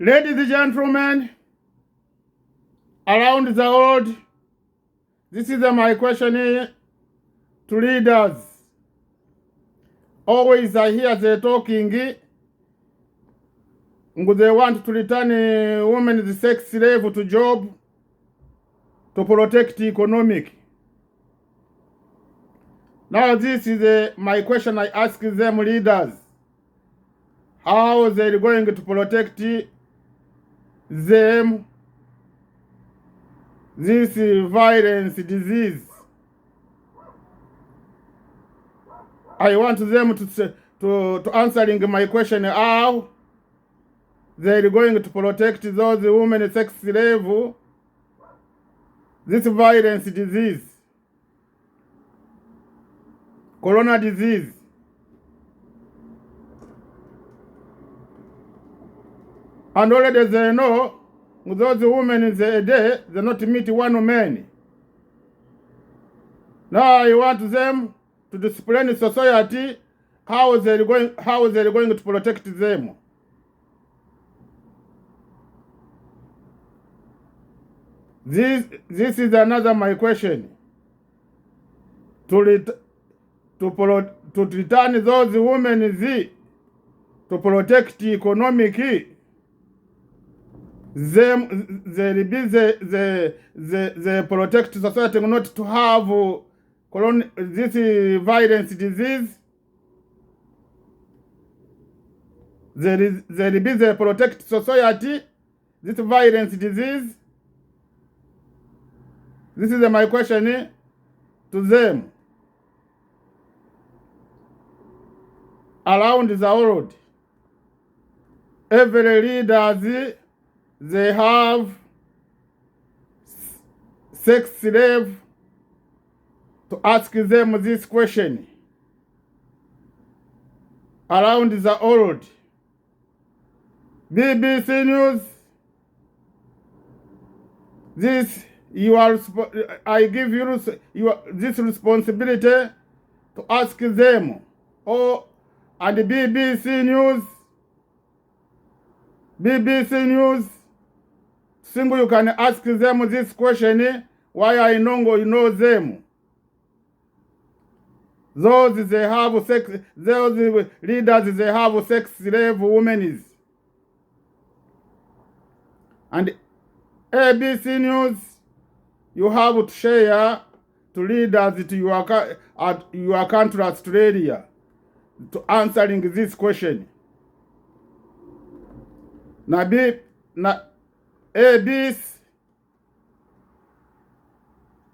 Ladies and gentlemen, around the world, this is my question to leaders. Always I hear they talking, they want to return women's sex slave to job to protect economic. Now this is my question I ask them leaders. How they are going to protect them this violence disease? I want them to answering my question how they are going to protect those women sex slave this violence disease, corona disease. And already they know those women in the day they not meet one man. Now I want them to discipline society how they're going to protect them. This is another my question. To return those women to protect economic them they protect society not to have this violence disease. They protect society this violence disease. This is my question to them around the world. Every leaders they have sex slave to ask them this question around the world. BBC News, this I give you this responsibility to ask them. And BBC News, single you can ask them this question. Why I know you know them? Those they have sex. Those leaders they have sex slave women. And ABC News, you have to share to leaders to your country Australia to answering this question. ABC,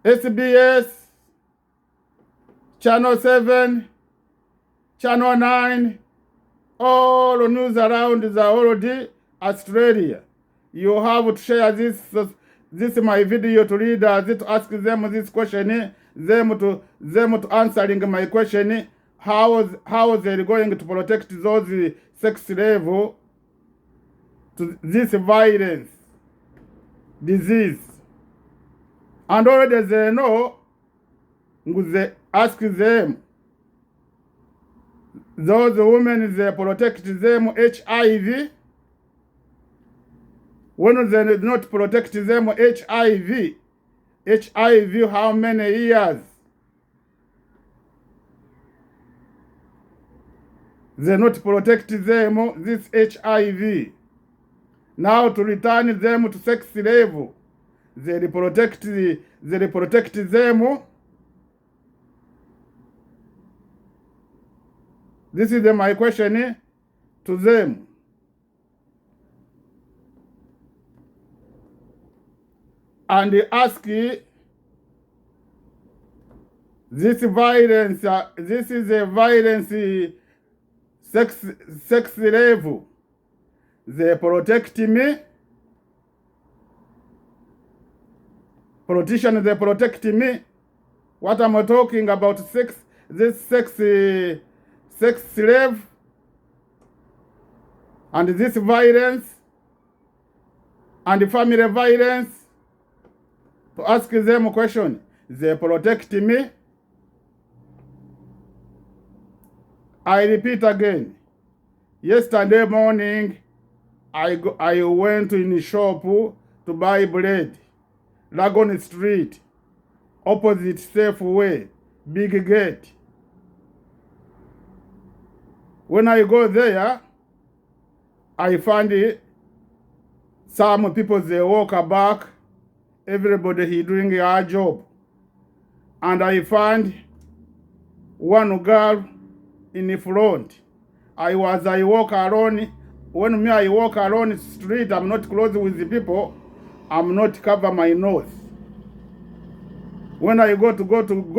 SBS, Channel 7, Channel 9, all news around the world, Australia. You have to share this my video to leaders to ask them this question, them to answering my question, how they're going to protect those sex slave to this violence disease. And already they know, they ask them, those women they protect them HIV. When they do not protect them HIV, how many years? They not protect them this HIV. Now to return them to sex slave, they protect them. This is my question to them. And they ask this violence, this is a violence sex slave. They protect me. Politicians, they protect me. What am I talking about? This sex slave and this violence and family violence. To ask them a question, they protect me. I repeat again, yesterday morning I went in the shop to buy bread. Lagon Street, opposite Safeway, big gate. When I go there, I find some people, they walk back. Everybody he doing a job. And I find one girl in the front. I walk alone. When I walk alone the street, I'm not close with the people. I'm not cover my nose. When I go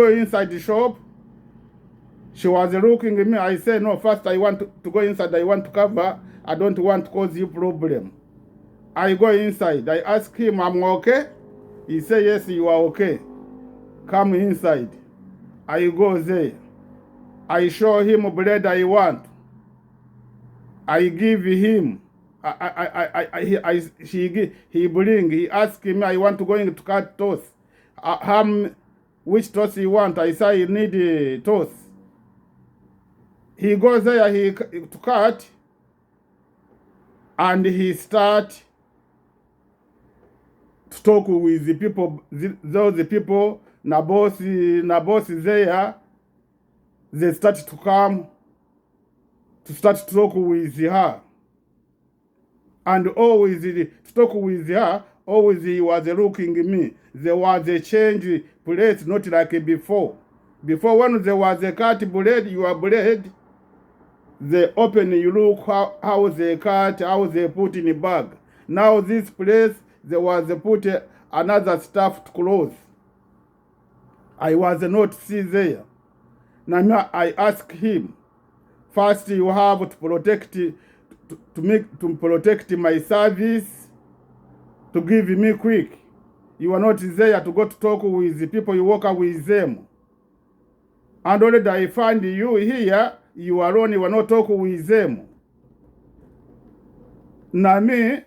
inside the shop, she was looking at me. I say, no, first I want to go inside. I want to cover. I don't want to cause you problem. I go inside. I ask him, I'm okay? He say, yes, you are okay. Come inside. I go there. I show him bread I want. I give him. He bring. He ask me, I want to go in to cut toast. Which toast you want? I say, you need toast. He goes there, to cut, and he start to talk with the people, those people, na boss there, they start to come, to start to talk with her. And always to talk with her, always he was looking at me. There was a change place, not like before. Before when there was a cut bread, your bread, they open, you look how they cut, how they put in a bag. Now this place, there was put another stuffed clothes. I was not see there. Now I ask him, first you have to protect, to protect my service, to give me quick. You are not there to go to talk with the people, you work with them. And already I find you here, you alone, you are not talking with them. Now me,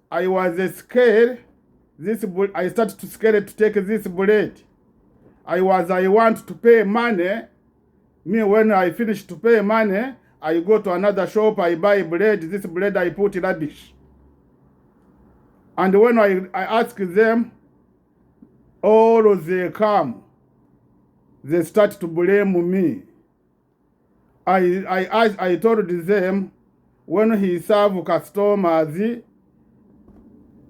I was scared. I started to scared to take this bread. I want to pay money. Me, when I finish to pay money, I go to another shop, I buy bread. This bread I put rubbish. And when I ask them, all they come, they start to blame me. I told them, when he serve customers,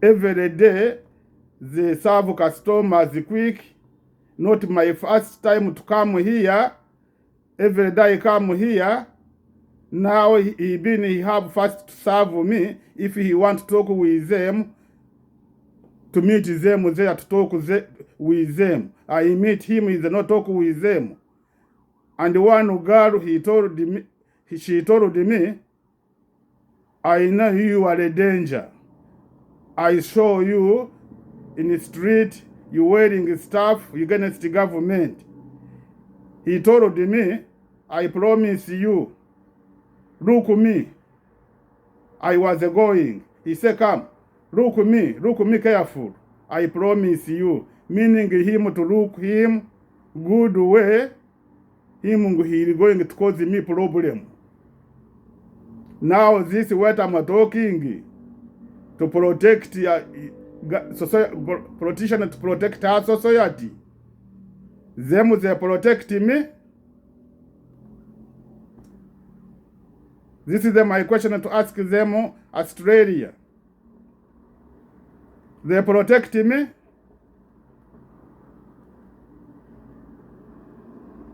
every day, they serve customers quick. Not my first time to come here. Every day I come here. Now he have first to serve me. If he want to talk with them, to meet them there to talk with them. I meet him, he not talk with them. And one girl, she told me, I know you are a danger. I saw you in the street, you wearing stuff against the government. He told me, I promise you, look me. I was going. He said, come, look me careful. I promise you. Meaning him to look him good way, he going to cause me problem. Now this is what I'm talking, to protect politician, to protect our society. Them they protect me. This is my question to ask them, Australia. They protect me.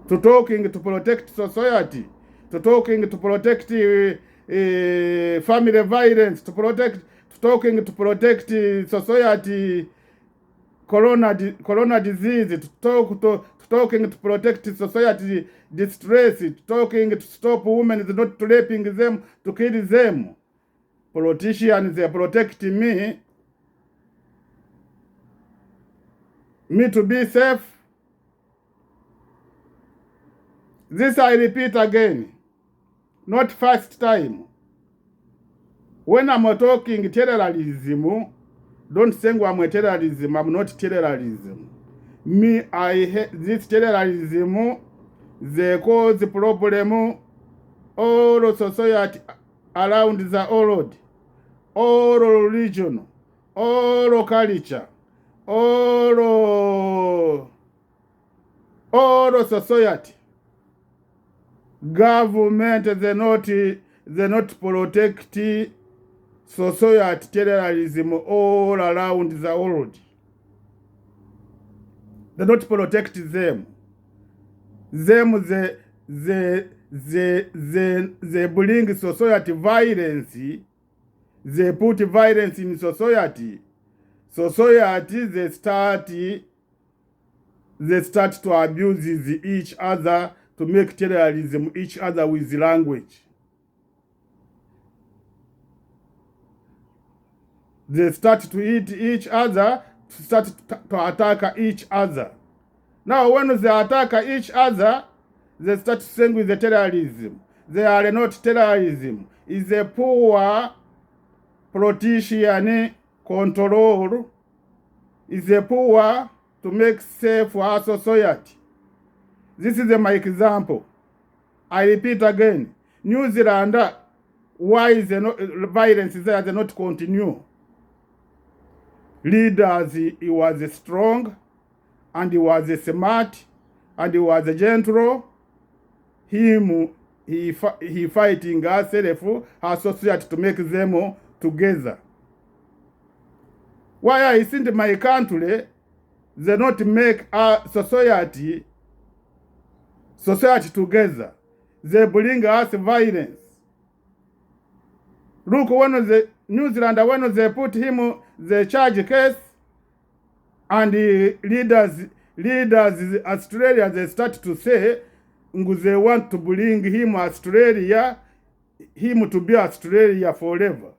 To talking to protect society, to talking to protect family violence, to talking to protect society, corona disease, to talking to protect society distress, to talking to stop women not raping them, to kill them. Politicians, they protect me to be safe. This I repeat again, not first time. When I'm talking terrorism, don't think I'm a terrorism. I'm not terrorism. Me, I hate this terrorism. They cause problem all society around the world. all religion, all culture, all society. Government they not protect society terrorism all around the world. They don't protect them. They bring society violence. They put violence in society. Society they start to abuse each other, to make terrorism each other with language. They start to eat each other, to start to attack each other. Now when they attack each other, they start saying with the terrorism. They are not terrorism. It's a poor politician control. It's a poor to make safe our society. This is my example. I repeat again. New Zealand, why is the violence there? They not continue. Leaders, he was strong, and he was smart, and he was gentle. He fighting herself, her society to make them together. Why I think my country, they not make our society together. They bring us violence. Look, when the New Zealand, when they put him the charge case, and the leaders Australia, they start to say they want to bring him to be Australia forever.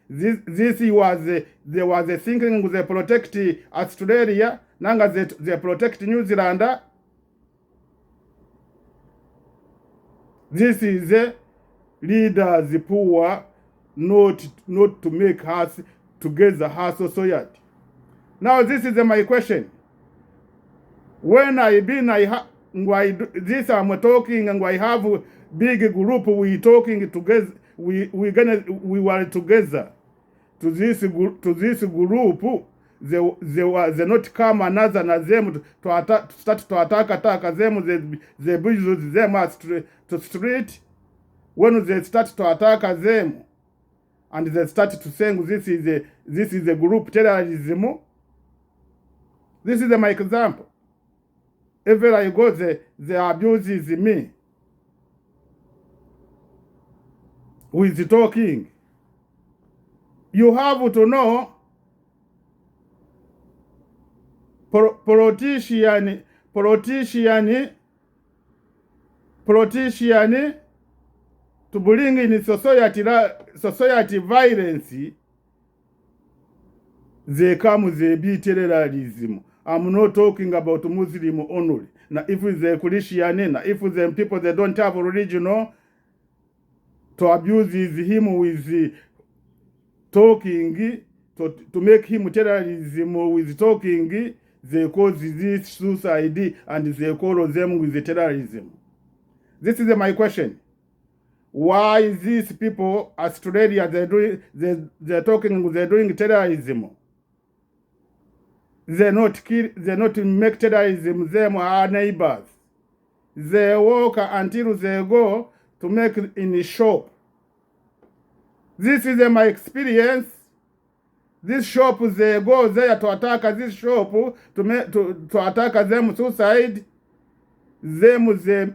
This was they was thinking they protect Australia, nanga they protect New Zealand. This is leaders poor, not to make us together her society. Now this is my question. When this I'm talking, and I have a big group, we talking together, we were together. To this group, they not come another na them to start to attack them. They build them to street. When they start to attack them, and they start to say this is a group terrorism. This is my example. Everywhere I go, the abuse is me. With talking. You have to know politician to bring in society violence, they come, they be terrorism. I'm not talking about Muslim only. Now if the Christian, if the people they don't have religion, to abuse him with talking, to make him terrorism with talking, they cause this suicide and they call them with the terrorism. This is my question. Why these people, Australia, they're doing terrorism? They not make terrorism, them are neighbors. They walk until they go to make in the shop. This is my experience. This shop, they go there to attack this shop, to attack them suicide. Them the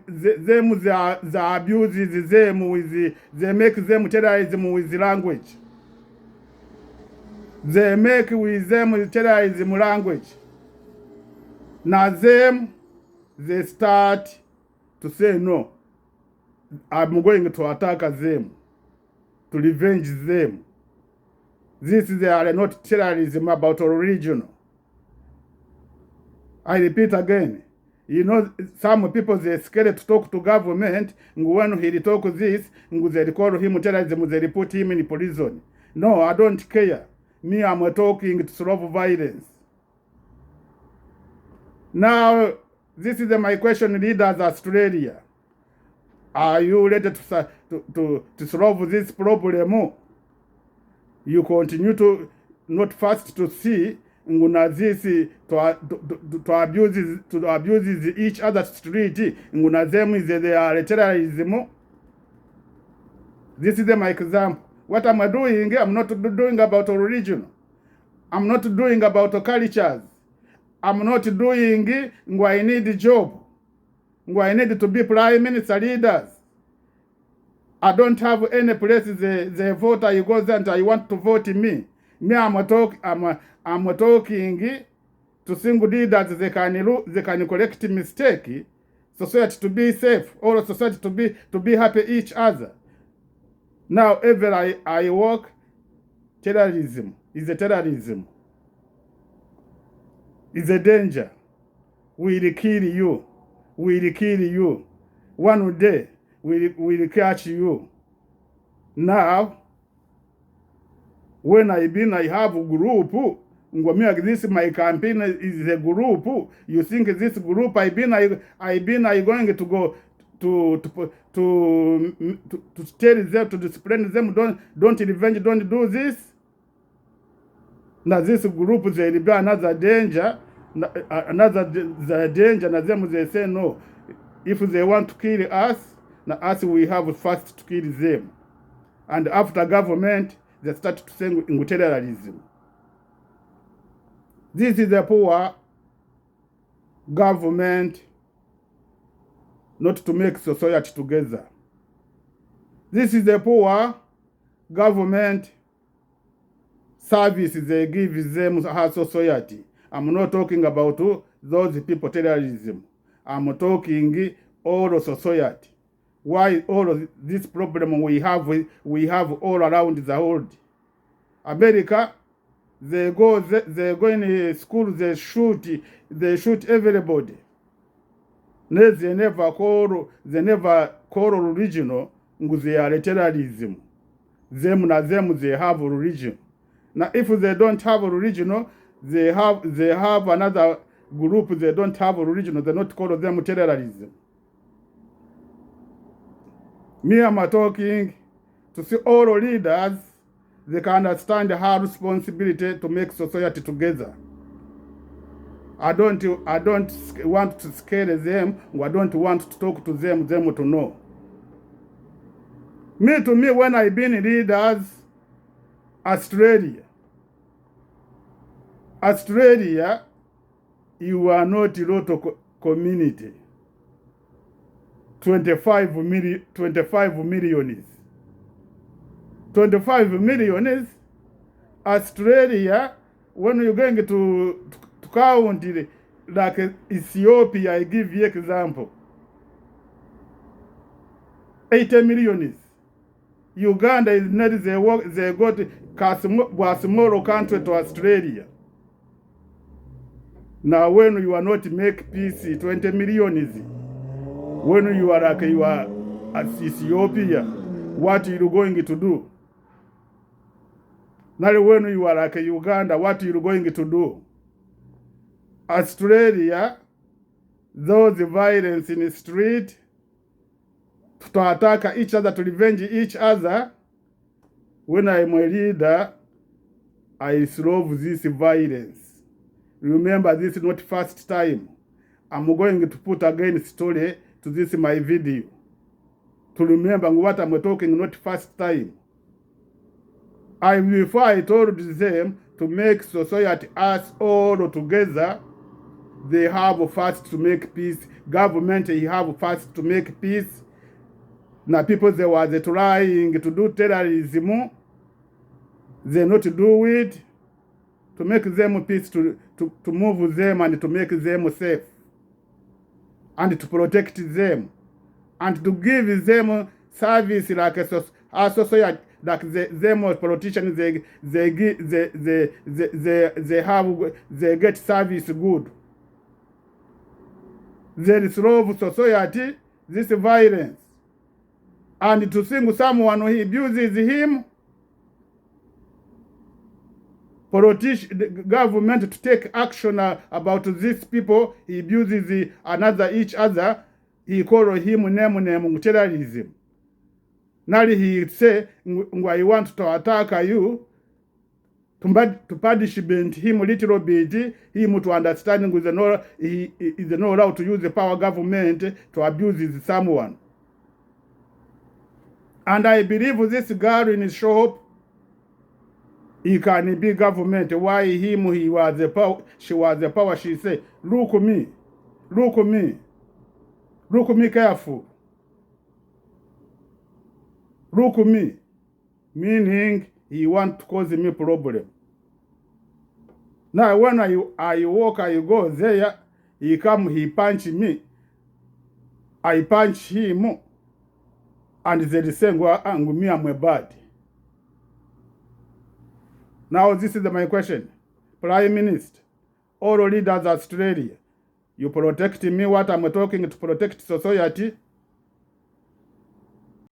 abuses them with they make them terrorism with language. They make with them terrorism language. Now them, they start to say no. I'm going to attack them, to revenge them. They are not terrorism about religion. I repeat again. You know, some people, they're scared to talk to government. When he talk this, they call him terrorism, they put him in prison. No, I don't care. Me, I'm talking to solve violence. Now, this is my question, leaders Australia. Are you ready to solve this problem? You continue to not fast to see nguna this to abuse each other street nguna them is they are terrorism. This is my example. What am I doing? I'm not doing about religion. I'm not doing about cultures. I'm not doing I need a job. I need to be prime minister leaders. I don't have any place the voter you go there and I want to vote me. Me I'm talking to single leaders they can correct mistake. Society to be safe, or society to be happy each other. Now ever I work, terrorism is a terrorism. It's a danger. We'll kill you. We'll kill you. One day we'll catch you. Now, when I have a group, this my campaign is a group. You think this group I going to go to tell them, to discipline them, don't revenge, don't do this. Now this group there will be another danger, the danger. Now them they say no. If they want to kill us, now us we have first to kill them, and after government they start to say terrorism. This is the poor government not to make society together. This is the poor government services they give them as society. I'm not talking about those people terrorism. I'm talking all of society. Why all of this problem we have all around the world. America, they go in school, they shoot everybody. They never call religion, they are terrorism. Them they have religion. Now if they don't have a religion, they have another group, they don't have a religion, they not call them terrorism. Me I'm talking to see all leaders, they can understand our responsibility to make society together. I don't want to scare them, or I don't want to talk to them to know. To me, when I been leaders, Australia, you are not a lot of community. 25 million. 25 million. Australia, when you're going to count it, like Ethiopia, I give you example. 80 million. Uganda is not they got a small country to Australia. Now when you are not make peace, 20 million is. When you are at Ethiopia, what are you going to do? Now when you are like Uganda, what are you going to do? Australia, those violence in the street, to attack each other, to revenge each other. When I'm a leader, I solve this violence. Remember, this is not first time. I'm going to put again story to this my video. To remember what I'm talking, not first time. Before I told them to make society us all together, they have first to make peace. Government, they have first to make peace. Now people they were trying to do terrorism, they not do it, to make them peace, to move them and to make them safe, and to protect them, and to give them service like a society, like them politicians they get service good. They solve society this violence. And to sing someone who abuses him, the government to take action about these people, he abuses each other, he call him name terrorism. Now he say, I want to attack you, to punishment him a little bit, him to understanding with he is not allowed to use the power government to abuse someone. And I believe this girl in his shop, he can be government. Why him? He was the power. She was the power. She said, "Look me, look me, look me careful, look me," meaning he want to cause me problem. Now when I walk, I go there, he come, he punch me, I punch him, and they say, me, I'm bad. Now this is my question. Prime Minister, all leaders of Australia, you protect me, what I'm talking to protect society,